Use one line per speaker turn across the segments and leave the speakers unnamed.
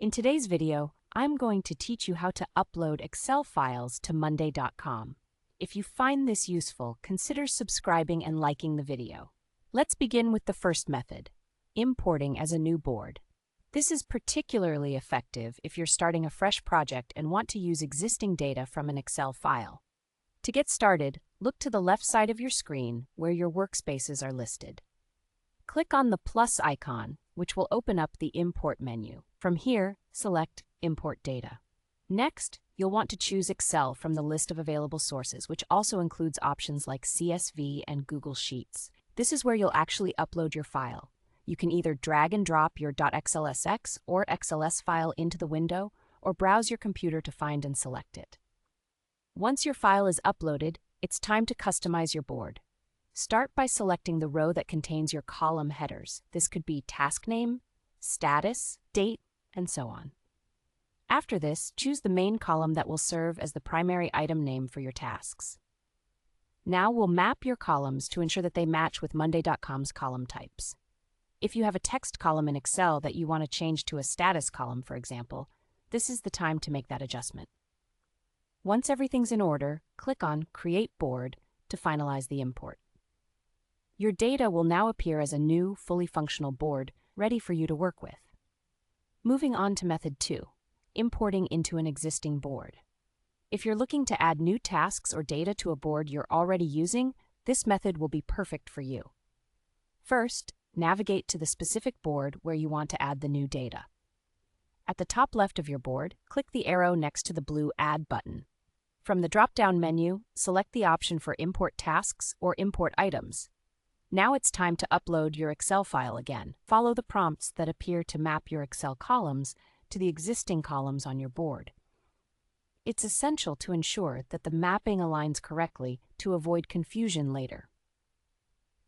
In today's video, I'm going to teach you how to upload Excel files to monday.com. If you find this useful, consider subscribing and liking the video. Let's begin with the first method, importing as a new board. This is particularly effective if you're starting a fresh project and want to use existing data from an Excel file. To get started, look to the left side of your screen where your workspaces are listed. Click on the plus icon, which will open up the Import menu. From here, select Import Data. Next, you'll want to choose Excel from the list of available sources, which also includes options like CSV and Google Sheets. This is where you'll actually upload your file. You can either drag and drop your .xlsx or XLS file into the window, or browse your computer to find and select it. Once your file is uploaded, it's time to customize your board. Start by selecting the row that contains your column headers. This could be task name, status, date, and so on. After this, choose the main column that will serve as the primary item name for your tasks. Now we'll map your columns to ensure that they match with monday.com's column types. If you have a text column in Excel that you want to change to a status column, for example, this is the time to make that adjustment. Once everything's in order, click on Create Board to finalize the import. Your data will now appear as a new, fully functional board ready for you to work with. Moving on to method 2, importing into an existing board. If you're looking to add new tasks or data to a board you're already using, this method will be perfect for you. First, navigate to the specific board where you want to add the new data. At the top left of your board, click the arrow next to the blue Add button. From the drop-down menu, select the option for Import Tasks or Import Items. Now it's time to upload your Excel file again. Follow the prompts that appear to map your Excel columns to the existing columns on your board. It's essential to ensure that the mapping aligns correctly to avoid confusion later.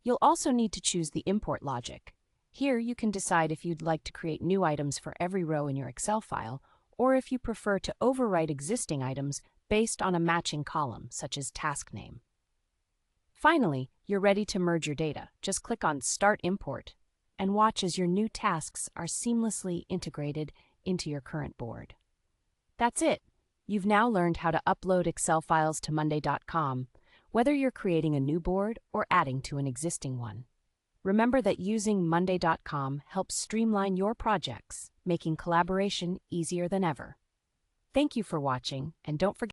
You'll also need to choose the import logic. Here you can decide if you'd like to create new items for every row in your Excel file, or if you prefer to overwrite existing items based on a matching column, such as task name. Finally, you're ready to merge your data. Just click on Start Import and watch as your new tasks are seamlessly integrated into your current board. That's it. You've now learned how to upload Excel files to monday.com, whether you're creating a new board or adding to an existing one. Remember that using monday.com helps streamline your projects, making collaboration easier than ever. Thank you for watching, and don't forget